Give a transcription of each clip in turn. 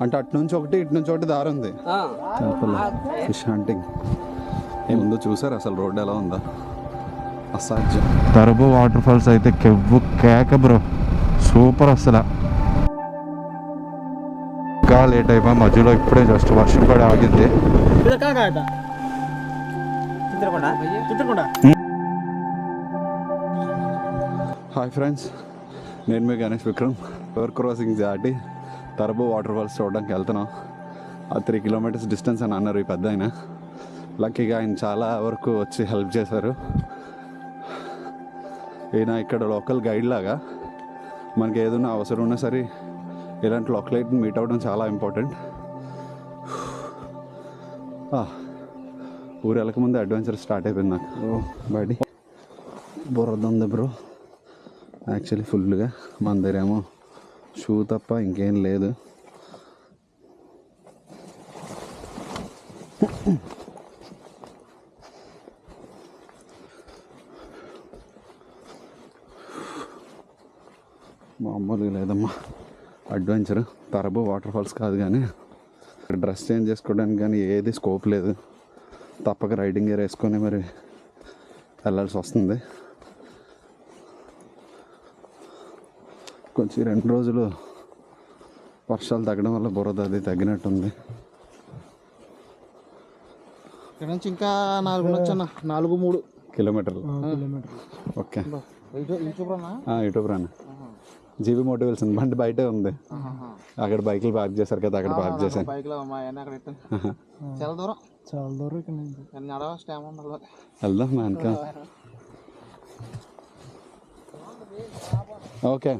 అంటే అటు నుంచి ఒకటి ఇటు నుంచి ఒకటి దారి ఉంది. ఫిష్ హంటింగ్ ముందు చూసారు అసలు రోడ్డు ఎలా ఉందా, అసాధ్యం. తరబో వాటర్ ఫాల్స్ అయితే కెవ్వు కేక బ్రో, సూపర్ అసలు. ఇంకా లేట్ అయిపోయి మధ్యలో ఇప్పుడే జస్ట్ వర్షం పడి ఆగింది. హాయ్ ఫ్రెండ్స్, నేను మీ గణేష్ విక్రమ్. రివర్ క్రాసింగ్ దాటి తరబో వాటర్ ఫాల్స్ చూడడానికి వెళ్తున్నాం. ఆ 3 కిలోమీటర్స్ డిస్టెన్స్ అని అన్నారు ఈ పెద్ద ఆయన. లక్కీగా ఆయన చాలా వరకు వచ్చి హెల్ప్ చేశారు. ఈయన ఇక్కడ లోకల్ గైడ్ లాగా, మనకి ఏదైనా అవసరం ఉన్నా సరే ఇలాంటి లోకలైట్ని మీట్ అవ్వడం చాలా ఇంపార్టెంట్. ఊరు వెళ్ళకముందు అడ్వెంచర్ స్టార్ట్ అయిపోయింది నాకు. బయట బురద ఉంది బ్రో, యాక్చువల్లీ ఫుల్గా. మన దగ్గర ఏమో షూ తప్ప ఇంకేం లేదు. మామూలుగా లేదమ్మా అడ్వెంచర్. తరబో వాటర్ ఫాల్స్ కాదు కానీ డ్రెస్ చేంజ్ చేసుకోవడానికి కానీ ఏది స్కోప్ లేదు. తప్పక రైడింగ్ గేర్ వేసుకొని మరి వెళ్ళాల్సి వస్తుంది. కొంచెం 2 రోజులు వర్షాలు తగ్గడం వల్ల బురద అది తగ్గినట్టుంది. ఇక్కడ నుంచి ఇంకా 4-3 కిలోమీటర్లు. ఓకే, యూట్యూబ్ రానా జీబీ మోటివేషన్ బండి బయటే ఉంది. అక్కడ బైక్లు పార్క్ చేశారు కదా, అక్కడ పార్క్ చేశాను. వెళ్దాం మనక. ఓకే,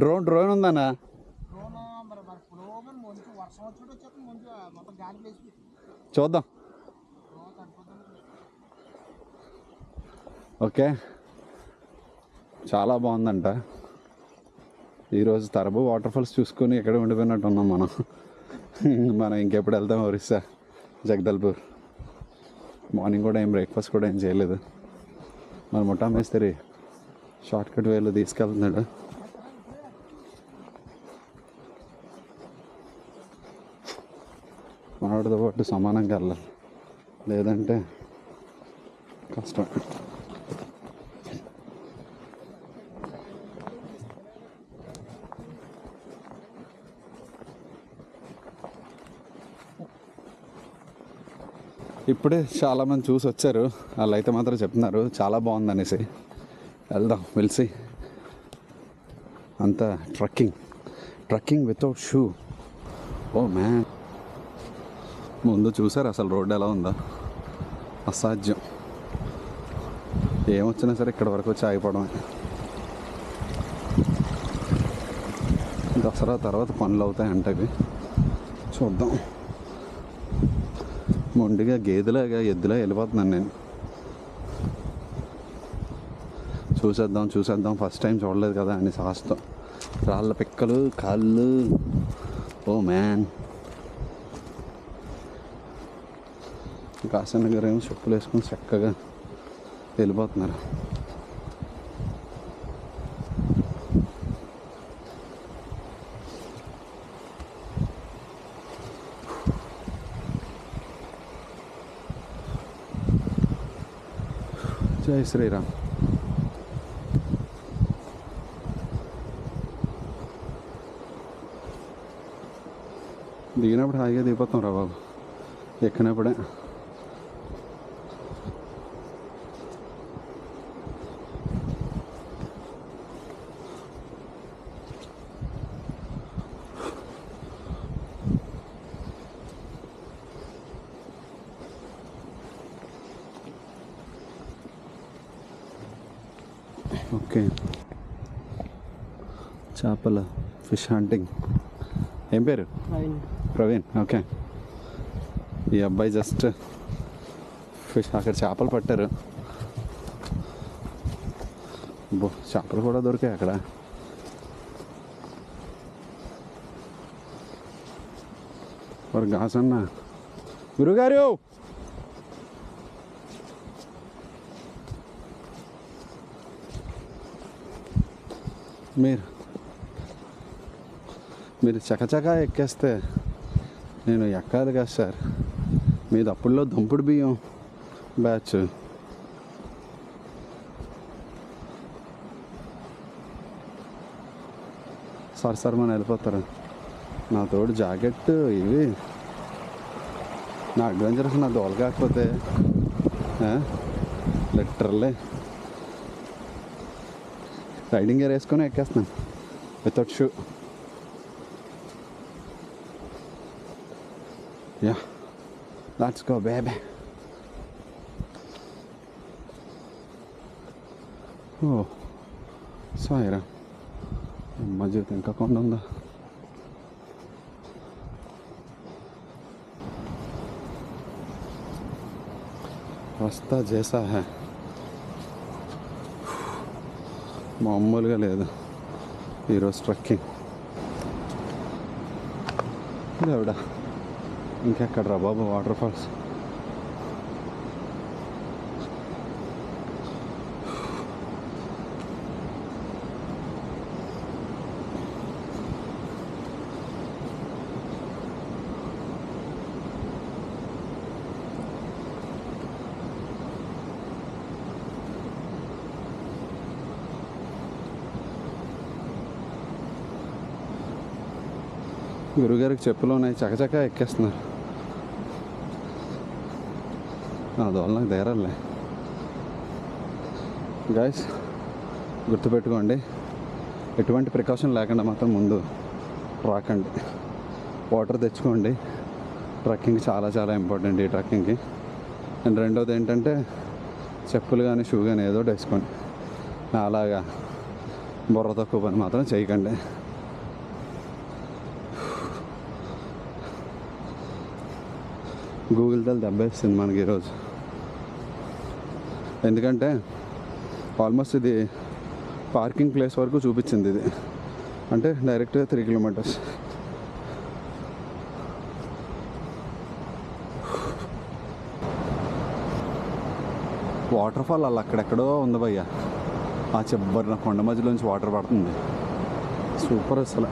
డ్రోన్ ఉందన్నా. చూద్దాం. ఓకే, చాలా బాగుందంట. ఈరోజు తరబో వాటర్ ఫాల్స్ చూసుకొని ఎక్కడ ఉండిపోయినట్టు ఉన్నాం మనం ఇంకెప్పుడు వెళ్తాం ఒరిస్సా, జగదల్పూర్. మార్నింగ్ కూడా ఏం బ్రేక్ఫాస్ట్ కూడా ఏం చేయలేదు. మన ముఠా మేస్త్రి షార్ట్కట్ వేలో తీసుకెళ్తున్నాడు. మనవాడితో పాటు సమానంగా వెళ్ళాలి, లేదంటే కష్టం. ఇప్పుడే చాలామంది చూసి వచ్చారు, వాళ్ళు అయితే మాత్రం చెప్తున్నారు చాలా బాగుంది అనేసి. వెళ్దాం, వెలిసి. అంతా trekking without shoe. Oh man, ముందు చూసారు అసలు రోడ్డు ఎలా ఉందా, అసాధ్యం. ఏమొచ్చినా సరే ఇక్కడ వరకు వచ్చి ఆగిపోవడమే. దసరా తర్వాత పనులు అవుతాయి అంటే చూద్దాం. మొండిగా గేదెలాగా ఎద్దులా వెళ్ళిపోతున్నాను నేను. చూసేద్దాం ఫస్ట్ టైం చూడలేదు కదా అని సాహసం. రాళ్ళ పిక్కలు, కాళ్ళు. Oh man. కాసన్న గారు ఏమో చెప్పులు వేసుకొని చక్కగా వెళ్ళిపోతున్నారు. జై శ్రీరామ్. దిగినప్పుడు హాయిగా దిగిపోతాం రా బాబు, ఎక్కినప్పుడే. ఓకే, చేపల ఫిష్ హంటింగ్. ఏం పేరు? ప్రవీణ్. ఓకే, ఈ అబ్బాయి జస్ట్ ఫిష్ అక్కడ చేపలు పట్టారు. చేపలు కూడా దొరికాయి అక్కడ. మరి గాసన్న గురుగారు, మీరు మీరు చకచకా ఎక్కేస్తే నేను ఎక్కాలి కదా సార్. మీది అప్పుడులో దంపుడు బియ్యం బ్యాచ్. సార్ మనం వెళ్ళిపోతారు. నా తోడు జాకెట్ ఇవి నా అడ్వెంచరస్ నా దోల కాకపోతే లిటరల్లీ రైడింగ్ గేర్ వేసుకొని ఎక్కేస్తున్నాను without shoe. Yeah let's go baby. ఓ సాయిరా, అమ్మ జీవితం ఇంకా కొండ ఉందా. రస్తా చేసా హే, మామూలుగా లేదు ఈరోజు ట్రెక్కింగ్. దేవుడా, ఇంకెక్కడ రా బాబు వాటర్ ఫాల్స్. గురుగారికి చెప్పులు ఉన్నాయి, చకచక ఎక్కేస్తున్నారు. నా దోల నాకు దిగరలే. గైస్ గుర్తుపెట్టుకోండి, ఎటువంటి ప్రికాషన్ లేకుండా మాత్రం ముందు రాకండి. వాటర్ తెచ్చుకోండి. ట్రెక్కింగ్ చాలా చాలా ఇంపార్టెంట్ ఈ ట్రెక్కింగ్కి. అండ్ రెండోది ఏంటంటే చెప్పులు కానీ షూ కానీ ఏదో వేసుకోండి. అలాగా బుర్ర తక్కువ పని మాత్రం చేయకండి. గూగుల్ తల దెబ్బేస్తుంది మనకి ఈరోజు. ఎందుకంటే ఆల్మోస్ట్ ఇది పార్కింగ్ ప్లేస్ వరకు చూపించింది. ఇది అంటే డైరెక్ట్గా 3 కిలోమీటర్స్. వాటర్ ఫాల్ అలా అక్కడెక్కడో ఉంది భయ్య. ఆ చివరిన కొండ మధ్యలోంచి వాటర్ పడుతుంది. సూపర్ అసలు.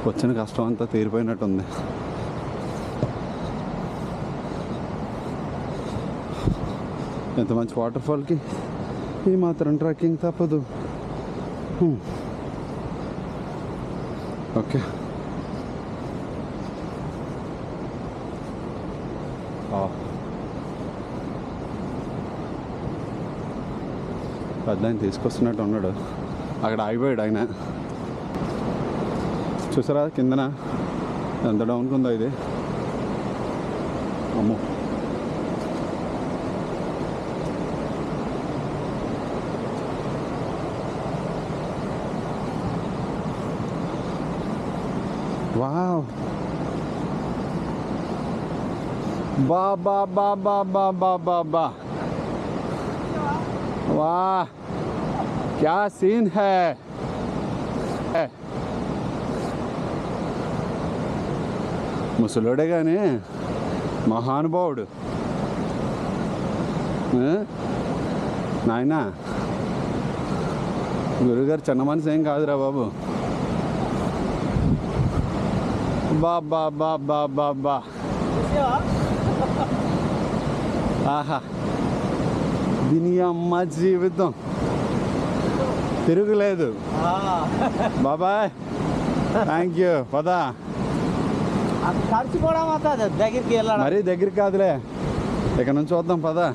వచ్చిన కష్టం అంతా తీరిపోయినట్టుంది. ఎంత మంచి వాటర్ ఫాల్కి ఈ మాత్రం ట్రెక్కింగ్ తప్పదు. ఓకే, పెద్ద ఆయన తీసుకొస్తున్నట్టు ఉన్నాడు. అక్కడ ఆగిపోయాడు ఆయన. చూసారా కిందన ఎంత డౌన్కి ఉందో ఇది. అమ్మో, వావ్, బా బా బా బా బా బా బా బా, वाह क्या सीन है. ముసలోడే కానీ మహానుభావుడు. నాయనా, గురుగారు చిన్న మనసు ఏం కాదురా బాబు. బాబా బాబా బాబా, ఆహా, దీని అమ్మ జీవితం తిరుగులేదు. బాబాయ్ థ్యాంక్ యూ. పదా ఖర్చు కూడా దగ్గరికి వెళ్ళాలి. మరీ దగ్గరికి కాదులే, ఇక్కడ నుంచి చూద్దాం పదా.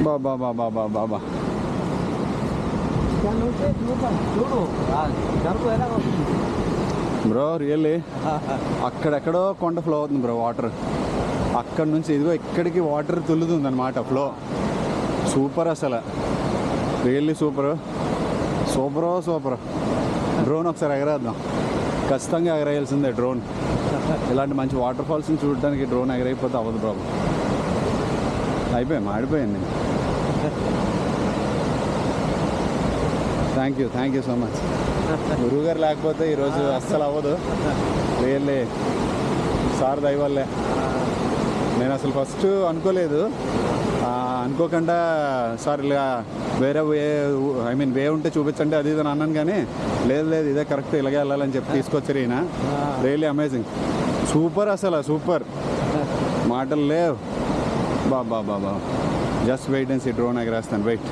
బాబా బాబా బాబా బాబా, బ్రో రియల్లీ అక్కడెక్కడో కొండ ఫ్లో అవుతుంది బ్రో వాటర్. అక్కడ నుంచి ఇదిగో ఇక్కడికి వాటర్ తుల్లుతుంది అనమాట ఫ్లో. సూపర్ అసలు, really super super super. Drone ఒకసారి ఎగరేద్దాం, ఖచ్చితంగా ఎగరేయాల్సిందే డ్రోన్. ఇలాంటి మంచి వాటర్ ఫాల్స్ని చూడడానికి డ్రోన్ ఎగరైపోతే అవ్వదు ప్రాబ్లం. అయిపోయాయి, మాడిపోయింది. Thank you so much. గురువుగారు లేకపోతే ఈరోజు అస్సలు అవ్వదు. రియల్లీ సార్ దయవల్లే. నేను అసలు ఫస్ట్ అనుకోలేదు అనుకోకుండా సార్ ఇలా వేరే వే ఐ మీన్ వే ఉంటే చూపించండి అది ఇది అని అన్నాను, కానీ లేదు లేదు ఇదే కరెక్ట్ ఇలాగే వెళ్ళాలని చెప్పి తీసుకొచ్చారు ఈయన. రియలీ అమేజింగ్, సూపర్, అసలు సూపర్, మాటలు లేవు. బాబా just wait and see, drone ఎగరేస్తాను, wait.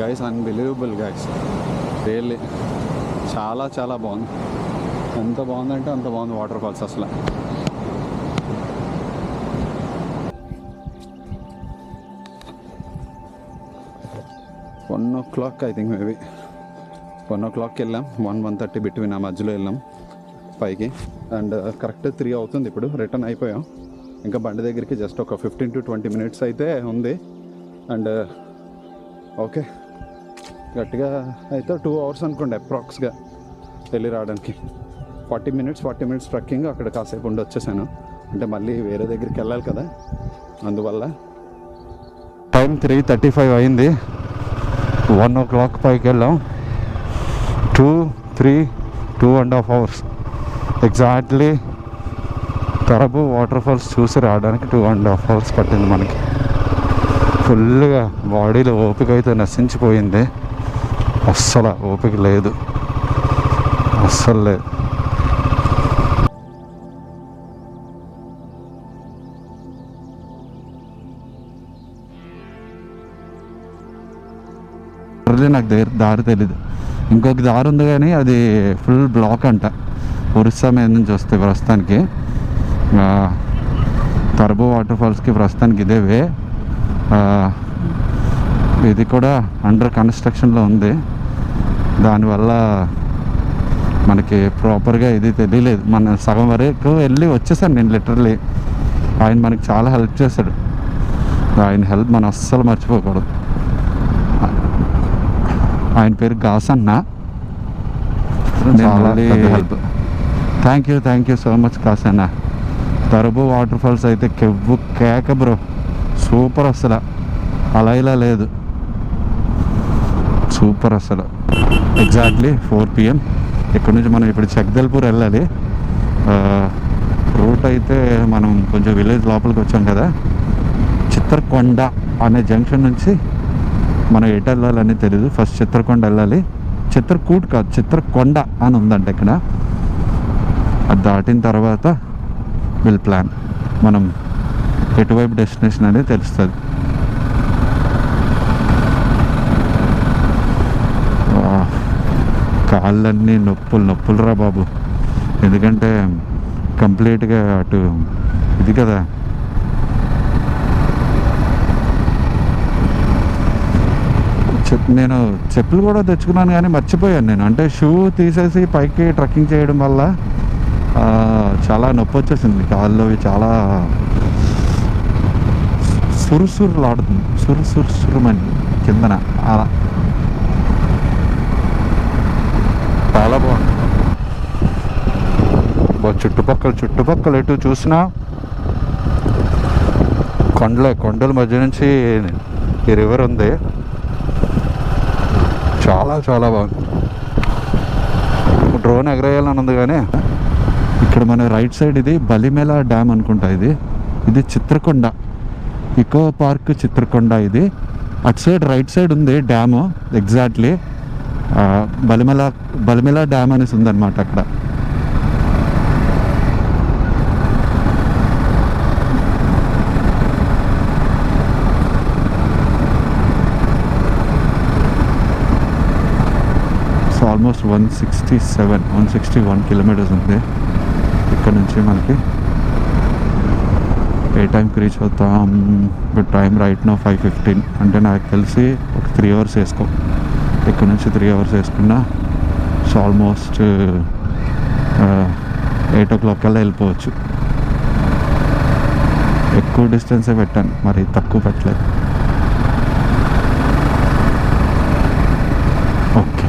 Guys unbelievable guys, really చాలా చాలా బాగుంది. ఎంత బాగుందంటే అంత బాగుంది వాటర్ ఫాల్స్ అసలు. One o'clock I think, maybe 1 o'clock వెళ్ళాం, 1:30 బిట్వీన్ ఆ మధ్యలో వెళ్ళాం పైకి. అండ్ కరెక్ట్ 3 అవుతుంది ఇప్పుడు, రిటర్న్ అయిపోయాం. ఇంకా బండి దగ్గరికి జస్ట్ ఒక 15 to 20 minutes అయితే ఉంది. అండ్ ఓకే, గట్టిగా అయితే 2 hours అనుకోండి అప్రాక్స్గా వెళ్ళి రావడానికి. 40 minutes ట్రెక్కింగ్, అక్కడ కాసేపు ఉండి వచ్చేసాను. అంటే మళ్ళీ వేరే దగ్గరికి వెళ్ళాలి కదా, అందువల్ల. టైం 3:35 అయింది. 1 o'clock పైకి వెళ్ళాం. 2.5 hours ఎగ్జాక్ట్లీ తరబు వాటర్ ఫాల్స్ చూసి రావడానికి 2.5 hours పట్టింది మనకి. ఫుల్గా బాడీలో ఓపిక అయితే నశించిపోయింది. అస్సలు ఓపిక లేదు, అస్సలు లేదు. నాకు దారి తెలీదు. ఇంకొక దారి ఉంది కానీ అది ఫుల్ బ్లాక్ అంట. ఒరిస్సా మీద నుంచి వస్తే ప్రస్తుతానికి తరబు వాటర్ ఫాల్స్కి ప్రస్తుతానికి ఇదే వే. ఇది కూడా అండర్ కన్స్ట్రక్షన్లో ఉంది, దానివల్ల మనకి ప్రాపర్గా ఇది తెలియలేదు. మన సగం వరకు వెళ్ళి వచ్చేసాను నేను లిటరల్లీ. ఆయన మనకి చాలా హెల్ప్ చేశాడు, ఆయన హెల్ప్ మనం అస్సలు మర్చిపోకూడదు. ఆయన పేరు గాసన్న. చాలా help. Thank you so much Gasanna. Tarabu water falls అయితే కెవ్వు కేక బ్రో, సూపర్ అసలు, అలా ఇలా లేదు, సూపర్ అసలు. Exactly 4 PM. ఇక్కడ నుంచి మనం ఇప్పుడు జగదల్పూర్ వెళ్ళాలి. రూట్ అయితే మనం కొంచెం విలేజ్ లోపలికి వచ్చాం కదా. చిత్రకొండ అనే జంక్షన్ నుంచి మనం ఎటు వెళ్ళాలని తెలీదు. ఫస్ట్ చిత్రకొండ వెళ్ళాలి. చిత్రకూట్ కాదు, చిత్రకొండ అని ఉందంట ఇక్కడ. అది దాటిన తర్వాత విల్ ప్లాన్, మనం ఎటువైపు డెస్టినేషన్ అనేది తెలుస్తుంది. కాళ్ళన్నీ నొప్పులు రా బాబు, ఎందుకంటే కంప్లీట్గా అటు ఇది కదా, నేను చెప్పులు కూడా తెచ్చుకున్నాను కానీ మర్చిపోయాను నేను. అంటే షూ తీసేసి పైకి ట్రెక్కింగ్ చేయడం వల్ల చాలా నొప్పి వచ్చేసింది కాళ్ళు. చాలా సురుసురులాడుతుంది, సురుసురుమని కిందన. అలా చాలా బాగుంది. చుట్టుపక్కల ఎటు చూసినా కొండల మధ్య నుంచి ఈ రివర్ ఉంది. చాలా చాలా బాగుంది. డ్రోన్ ఎగరేయాలని ఉంది కానీ ఇక్కడ మన రైట్ సైడ్ ఇది బలిమెల డ్యామ్ అనుకుంటా. ఇది చిత్రకొండ ఇకో పార్క్ చిత్రకొండ. ఇది అటు సైడ్ రైట్ సైడ్ ఉంది డ్యాము. ఎగ్జాక్ట్లీ బలిమెల డ్యామ్ అనేసి ఉందన్నమాట అక్కడ. సో ఆల్మోస్ట్ 161 కిలోమీటర్స్ ఉంది ఇక్కడ నుంచి మనకి. ఏ టైంకి రీచ్ అవుతాం? But time right now 5:15. అంటే నాకు తెలిసి ఒక 3 అవర్స్ వేసుకో. ఇక్కడ నుంచి 3 అవర్స్ వేసుకున్నా సో ఆల్మోస్ట్ 8 o'clock కల్లా వెళ్ళిపోవచ్చు. ఎక్కువ డిస్టెన్సే పెట్టాను, మరి తక్కువ పెట్టలేదు. ఓకే,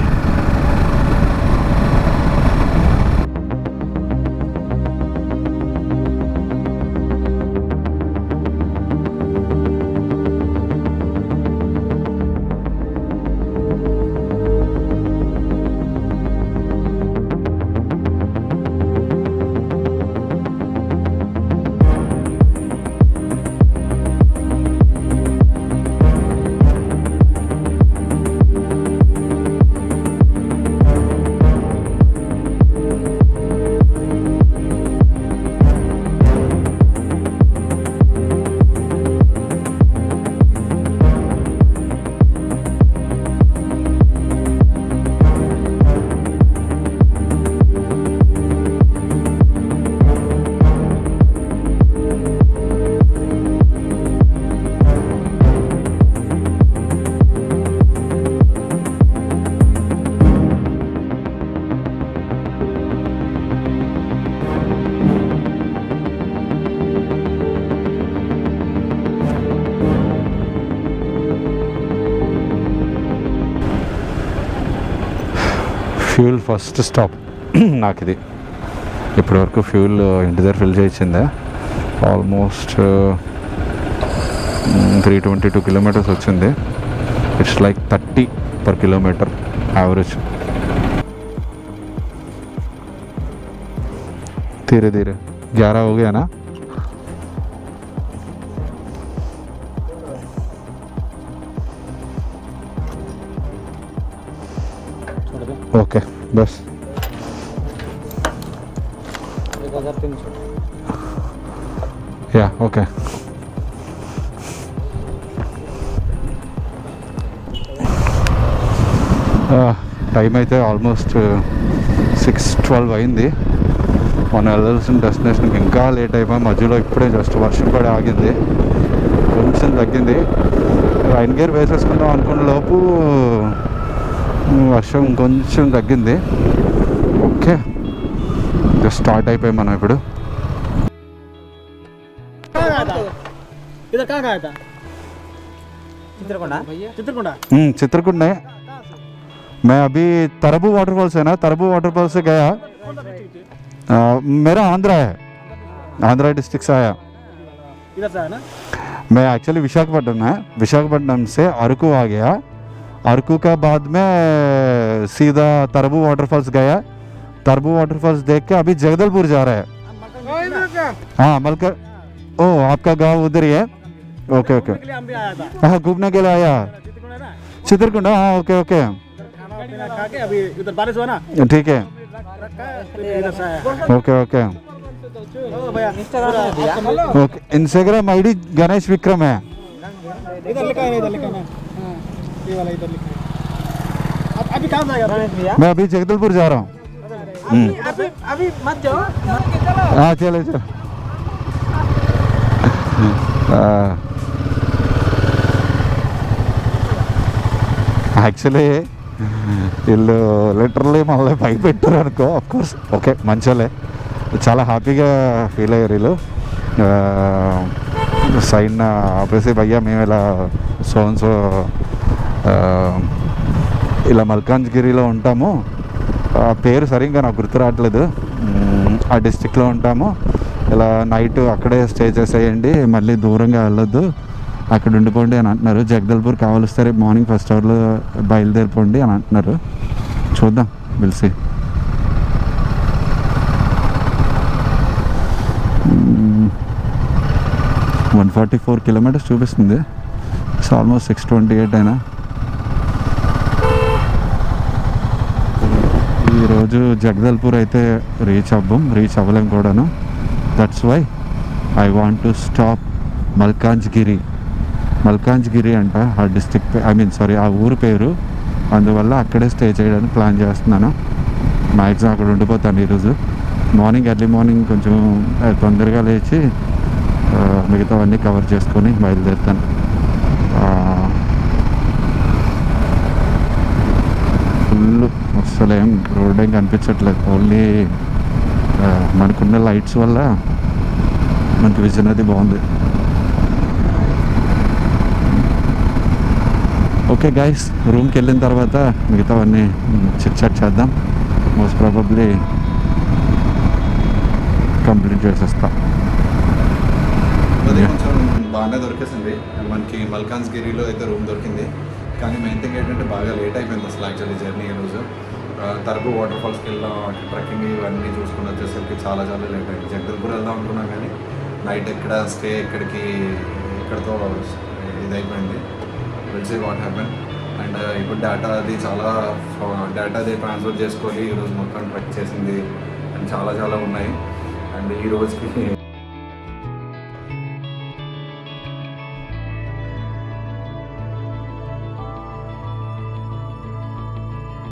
ఫ్యూల్ ఫస్ట్ స్టాప్ నాకు ఇది. ఇప్పటివరకు ఫ్యూల్ ఇంటి దగ్గర ఫిల్ చేయించిందే. ఆల్మోస్ట్ 322 కిలోమీటర్స్ వచ్చింది. It's like 30 per kilometer average. धीरे धीरे 11 हो गया ना. ओके बस 1300. या ओके. టైం అయితే ఆల్మోస్ట్ 6:12 అయింది. మనం వెళ్ళాల్సిన డెస్టినేషన్కి ఇంకా లేట్ అయిపోయి మధ్యలో ఇప్పుడే జస్ట్ వర్షం పడి ఆగింది. కొంచెం తగ్గింది. రైన్ గేర్ వేసేసుకుందాం అనుకున్న లోపు వర్షం కొంచెం తగ్గింది. ఓకే, జస్ట్ స్టార్ట్ అయిపోయాం మనం ఇప్పుడు. चित्रकूट में मैं अभी तरबू वाटरफॉल्स है ना, तरबू वाटरफॉल्स से गया. मेरा आंध्रा है, आंध्रा डिस्ट्रिक्ट से आया. इधर से है ना? मैं एक्चुअली विशाखापट्टनम है. विशाखापट्टनम से अरकू आ गया. अरकू का बाद में सीधा तरबू वाटरफॉल्स गया. तरबू वाटरफॉल्स देख के अभी जगदलपुर जा रहा है. हाँ मलकर. ओ आपका गांव उधर ही है. Okay okay. हाँ घूमने के लिए आया चित्रकूट. हाँ ओके ओके अभी उधर बारिश हुआ ना, ठीक है. Okay okay okay. Instagram ID Ganesh Vikram है. इधर लिखा है, इधर लिखा है, ये वाला इधर लिखा है. अभी कहाँ जाएगा? मैं अभी जगदलपुर जा रहा हूँ. अभी मत जाओ. हाँ चलो चलो. యాక్చువల్లీ వీళ్ళు లిటరల్లీ మళ్ళీ పైకి పెట్టారు అనుకో, అఫ్కోర్స్ ఓకే మంచోలే, చాలా హ్యాపీగా ఫీల్ అయ్యారు వీళ్ళు. సైన్ ఆపేసి భయ్యా మేము ఇలా సో ఇలా మల్కాజ్గిరిలో ఉంటాము, ఆ పేరు సరిగ్గా నాకు గుర్తు రావట్లేదు, ఆ డిస్టిక్లో ఉంటాము, ఇలా నైట్ అక్కడే స్టే చేసేయండి, మళ్ళీ దూరంగా వెళ్ళొద్దు, అక్కడ ఉండిపోండి అని అంటున్నారు. జగదల్పూర్ కావాలిస్తే రేపు మార్నింగ్ ఫస్ట్ అవర్లో బయలుదేరిపోండి అని అంటున్నారు. చూద్దాం, పిలిచి 144 కిలోమీటర్స్ చూపిస్తుంది. ఇట్స్ ఆల్మోస్ట్ 628 అయినా. ఈరోజు జగదల్పూర్ అయితే రీచ్ అవ్వలేం కూడాను. That's why I want to stop Malkajgiri అంట ఆ డిస్ట్రిక్ట్ ఆ ఊరు పేరు, అందువల్ల అక్కడే స్టే చేయడానికి ప్లాన్ చేస్తున్నాను. మ్యాక్సిమం అక్కడ ఉండిపోతాను ఈరోజు. ఎర్లీ మార్నింగ్ కొంచెం తొందరగా లేచి మిగతావన్నీ కవర్ చేసుకొని బయలుదేరుతాను. ఫుల్ అసలు రోడ్ ఏం కనిపించట్లేదు, ఓన్లీ మనకున్న లైట్స్ వల్ల మనకి విజన్ అది బాగుంది. ఓకే గైస్, రూమ్కి వెళ్ళిన తర్వాత మిగతావన్నీ చిట్ చేద్దాం. మోస్ట్ ప్రాబబ్లీ కంప్లీట్ చేసేస్తాం. అది కొంచెం బాగానే దొరికేసింది మనకి. మల్కాజ్గిరిలో అయితే రూమ్ దొరికింది, కానీ మెయిన్ థింగ్ ఏంటంటే బాగా లేట్ అయిపోయింది అసలు యాక్చువల్లీ జర్నీ ఈరోజు. తరపు వాటర్ ఫాల్స్కి వెళ్దాం, ట్రెక్కింగ్ ఇవన్నీ చూసుకుని వచ్చేసరికి చాలా లేట్ అయింది. జగదల్పూర్ వెళ్దాం అనుకున్నాం కానీ నైట్ ఎక్కడ స్టే ఇక్కడితో ఇదైపోయింది. Will see what happen. And ఇప్పుడు డేటా అది ట్రాన్స్ఫర్ చేసుకొని ఈరోజు మొత్తం ట్రెక్ చేసింది అండ్ చాలా ఉన్నాయి. అండ్ ఈ రోజుకి